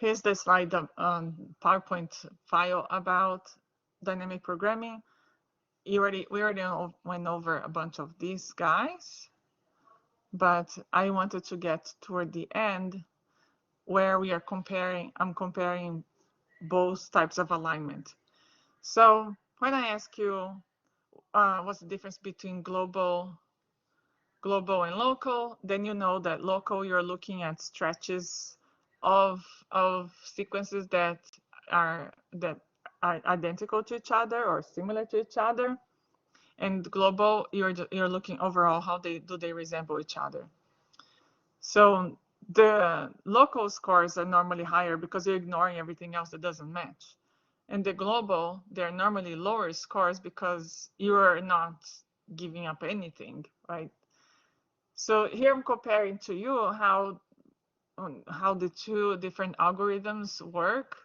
Here's the slide PowerPoint file about dynamic programming. We already went over a bunch of these guys, but I wanted to get toward the end where we are comparing. I'm comparing both types of alignment. So when I ask you what's the difference between global and local, then you know that local, you're looking at stretches of sequences that are identical to each other or similar to each other. And global, you're looking overall how do they resemble each other. So the local scores are normally higher because you're ignoring everything else that doesn't match. And the global, they're normally lower scores because you're not giving up anything, right? So here I'm comparing to you how the two different algorithms work.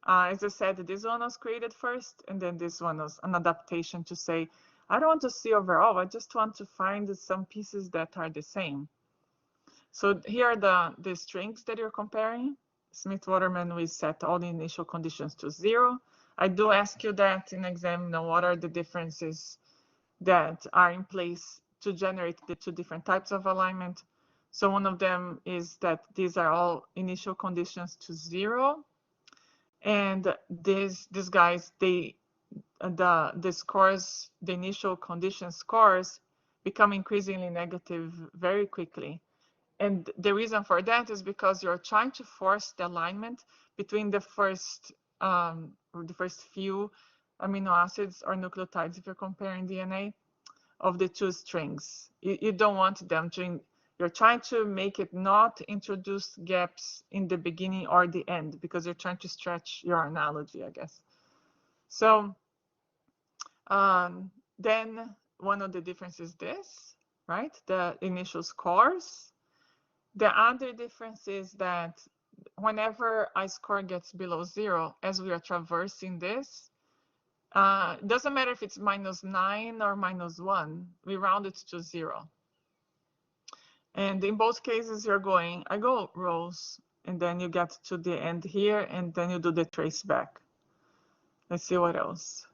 As I said, this one was created first, and then this one was an adaptation to say, I don't want to see overall, I just want to find some pieces that are the same. So here are the strings that you're comparing. Smith-Waterman, we set all the initial conditions to 0. I do ask you that in exam, what are the differences that are in place to generate the two different types of alignment. So one of them is that these are all initial conditions to 0. And these guys, the scores, the initial condition scores become increasingly negative very quickly. And the reason for that is because you're trying to force the alignment between the first few amino acids or nucleotides, if you're comparing DNA, of the two strings. You don't want them to, you're trying to make it not introduce gaps in the beginning or the end because you're trying to stretch your analogy, I guess. So then one of the differences is this, right? The initial scores. The other difference is that whenever a score gets below 0, as we are traversing this, it doesn't matter if it's -9 or -1, we round it to 0. And in both cases, I go rows, and then you get to the end here, and then you do the trace back. Let's see what else.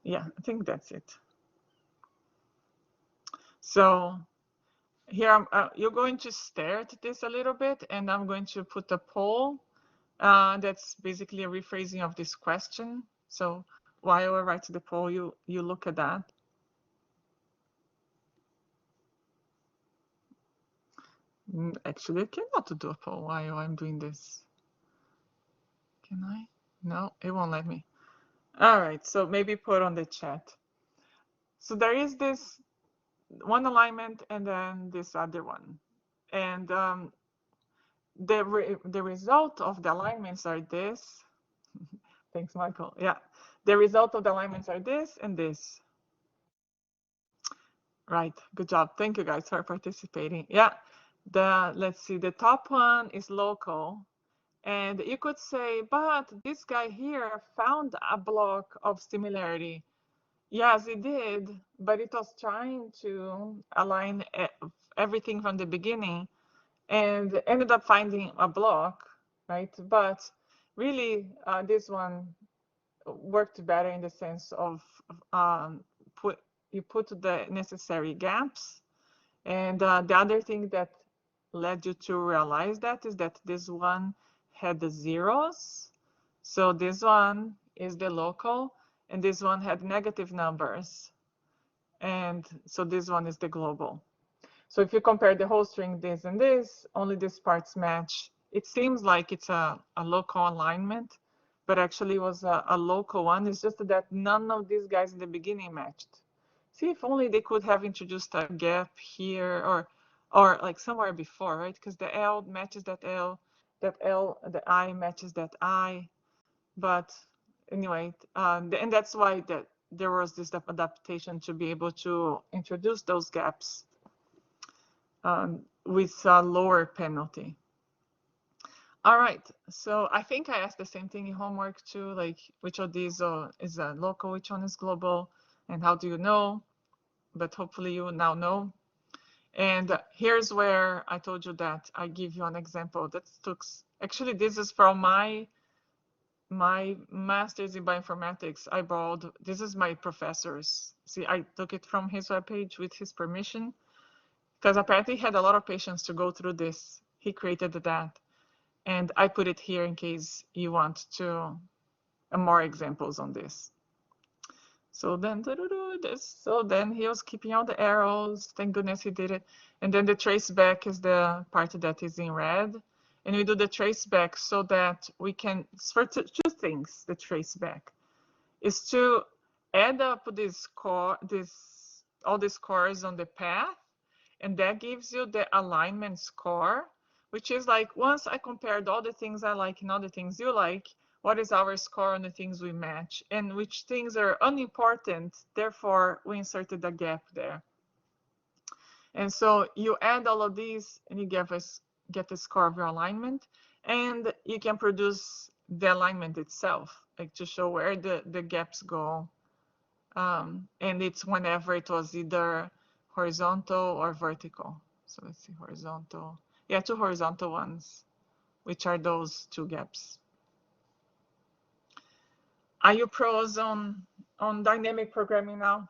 Yeah, I think that's it. So here, you're going to stare at this a little bit, and I'm going to put a poll. That's basically a rephrasing of this question. So while I write the poll, you look at that. Actually, I cannot do a poll while I'm doing this. Can I? No, it won't let me. All right, so maybe put on the chat. So there is this one alignment and then this other one. And the result of the alignments are this. Thanks, Michael. Yeah, the result of the alignments are this and this. Right, good job. Thank you guys for participating. Yeah, let's see, the top one is local. And you could say, but this guy here found a block of similarity. Yes, it did, but it was trying to align everything from the beginning and ended up finding a block, right? But really, this one worked better in the sense of you put the necessary gaps. And the other thing that led you to realize that is that this one had the zeros. So this one is the local, and this one had negative numbers. And so this one is the global. So if you compare the whole string, this and this, only these parts match. It seems like it's a local alignment, but actually it was a local one. It's just that none of these guys in the beginning matched. See, if only they could have introduced a gap here or like somewhere before, right? Because the L matches that L, the I matches that I. But anyway, and that's why there was this adaptation to be able to introduce those gaps with a lower penalty. All right, so I think I asked the same thing in homework too, like which of these is local, which one is global, and how do you know? But hopefully you now know. And here's where I told you that I give you an example that took, actually this is from my master's in bioinformatics. I borrowed, this is my professor's. See, I took it from his webpage with his permission, because apparently he had a lot of patients to go through this. He created that. And I put it here in case you want to more examples on this. So then, so then he was keeping all the arrows. Thank goodness he did it. And then the traceback is the part that is in red. And we do the traceback so that we can, for two things, the traceback is to add up all the scores on the path, and that gives you the alignment score, which is like, once I compared all the things I like and all the things you like, what is our score on the things we match, and which things are unimportant, therefore we inserted a gap there. And so you add all of these and you get the score of your alignment, and you can produce the alignment itself, like to show where the gaps go. And it's whenever it was either horizontal or vertical. So let's see, horizontal. Yeah, two horizontal ones, which are those two gaps. Are you pros on dynamic programming now?